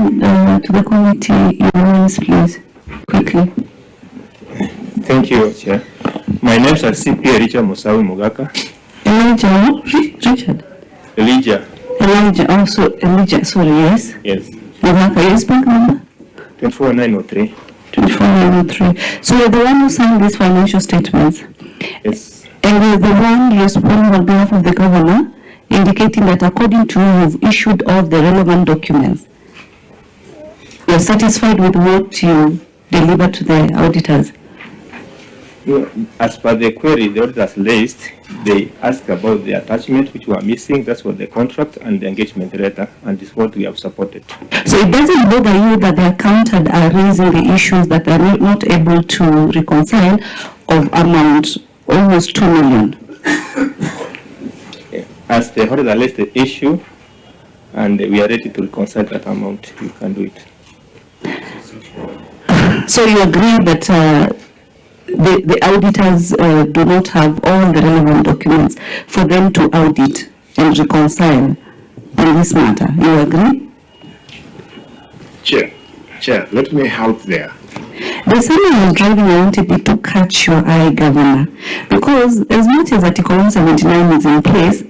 to the committee your names, please, quickly. Thank you, Chair. My name is CP Elijah Musawi Mugaka. Richard? Elijah. Also Elijah, sorry, yes? Yes. Mugaka, yes, bank number? 24903. 24903. So you're the one who signed these financial statements? Yes. And you're the one responding on behalf of the governor, indicating that according to you, you've issued all the relevant documents. You're satisfied with what you delivered to the auditors? As per the query the auditors raised, they asked about the attachment which were missing. That's what the contract and the engagement letter, and is what we have supported. So it doesn't bother you that the accountant are raising the issues that they are not able to reconcile of amount almost 2 million? As the auditor raised the issue, and we are ready to reconcile that amount, you can do it. So you agree that the auditors do not have all the relevant documents for them to audit and reconcile on this matter? You agree? Chair, let me help there. The same I was driving, I wanted it to catch your eye, Governor, because as much as Article 179 is in place,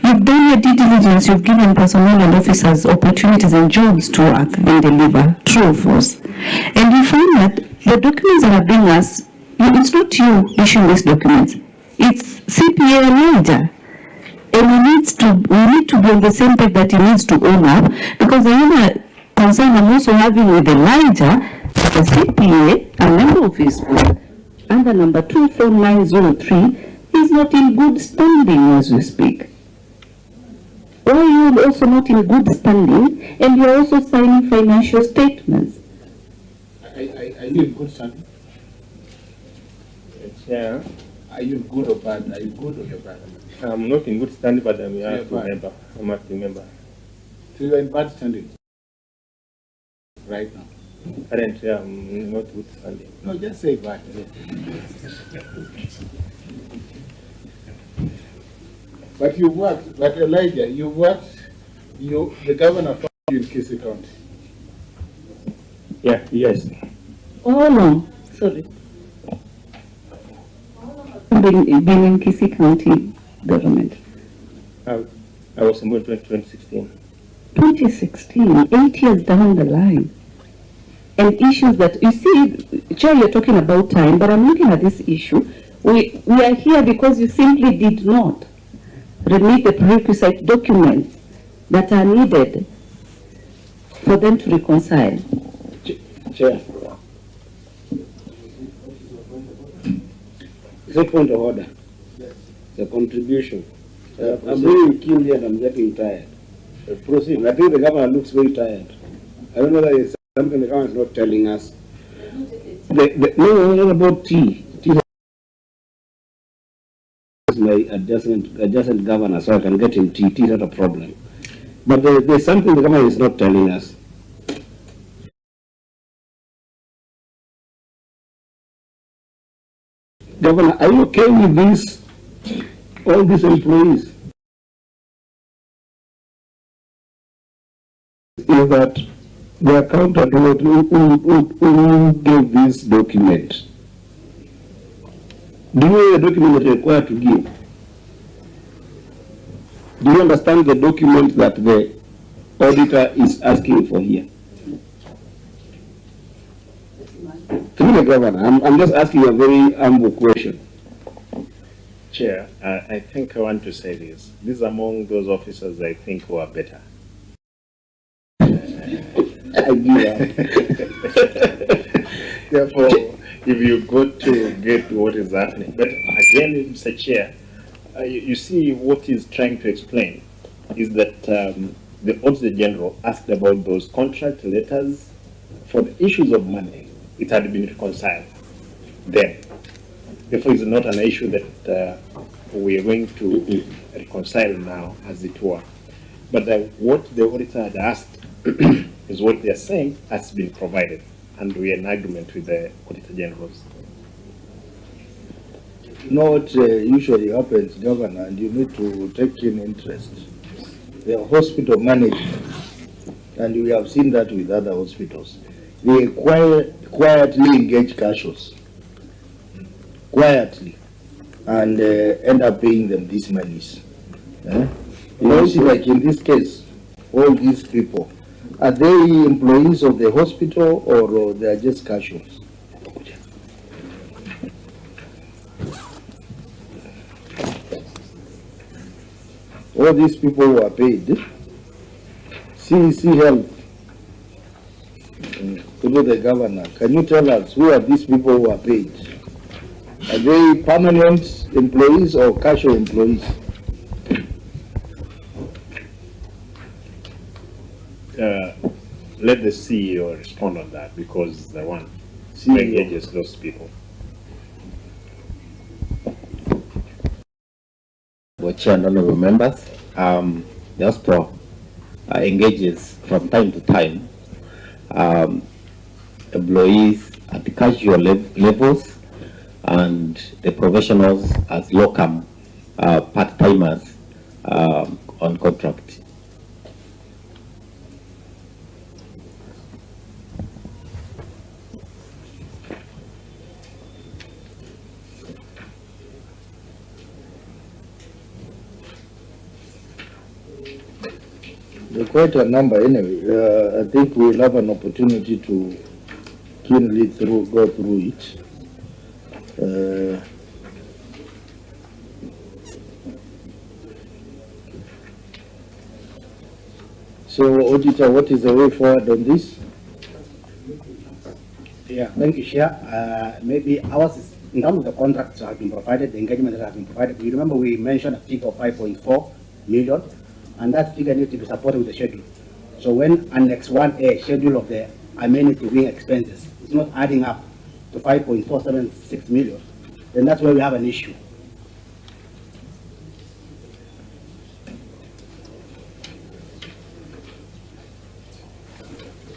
you've done your due diligence, you've given personnel and officers opportunities and jobs to work and deliver, true or false. And you find that the documents that are being asked, it's not you issuing these documents, it's CPA Elijah. And we need to be on the same page that he needs to own up, because the other concern I'm also having with Elijah, the CPA, a member of his board, under number 24903, is not in good standing as we speak. Why are you also not in good standing, and you're also signing financial statements? Are you in good standing? Yeah. Are you good or bad? Are you good or bad? I'm not in good standing, but I'm a member. I'm a member. So you're in bad standing right now? Currently, I'm not good standing. No, just say bad. But you worked, but Elijah, you worked, the governor found you in Kisi County. Yeah, yes. Oh no, sorry. Being in Kisi County government. I was in 2016. 2016, 8 years down the line. And issues that, you see, Chair, you're talking about time, but I'm looking at this issue. We are here because you simply did not remit the prerequisite documents that are needed for them to reconcile. Chair. Is a point of order? The contribution. I'm really keen here and I'm getting tired. Proceed. I think the governor looks very tired. I don't know whether it's something the government is not telling us. No, about tea. Tea is my adjacent governor, so I can get him tea. Tea is not a problem. But there's something the government is not telling us. Governor, are you okay with this? All these employees? Is that the accountant who gave this document? Do you know the document that you're required to give? Do you understand the document that the auditor is asking for here? Through the governor, I'm just asking a very humble question. Chair, I think I want to say this. This is among those officers I think who are better. Therefore, if you go to get what is happening, but again, Mr. Chair, you see what he's trying to explain is that the Auditor General asked about those contract letters for the issues of money. It had been reconciled then. Therefore, it's not an issue that we are going to reconcile now, as it were. But what the auditor had asked is what they are saying has been provided, and we are in agreement with the Auditor Generals. You know what usually happens, Governor, and you need to take in interest. The hospital management and we have seen that with other hospitals. They quietly engage casuals, quietly, and end up paying them these monies. You see, like in this case, all these people, are they employees of the hospital or they are just casuals? All these people who are paid, CEC Health, to the governor, can you tell us who are these people who are paid? Are they permanent employees or casual employees? Let the CEO respond on that, because the one who CEO. engages those people. Chair and honorable members, the hospital engages from time to time employees at the casual levels and the professionals as locum part-timers on contract. Quite a number anyway. I think we'll have an opportunity to keenly go through it. So, Auditor, what is the way forward on this? Yeah, thank you, Chair. Maybe ours is, in terms of the contracts that have been provided, the engagement that have been provided. You remember we mentioned a figure of 5.4 million, and that figure needs to be supported with the schedule. So when Annex 1A, schedule of the amenity wing expenses, is not adding up to 5.476 million, then that's where we have an issue.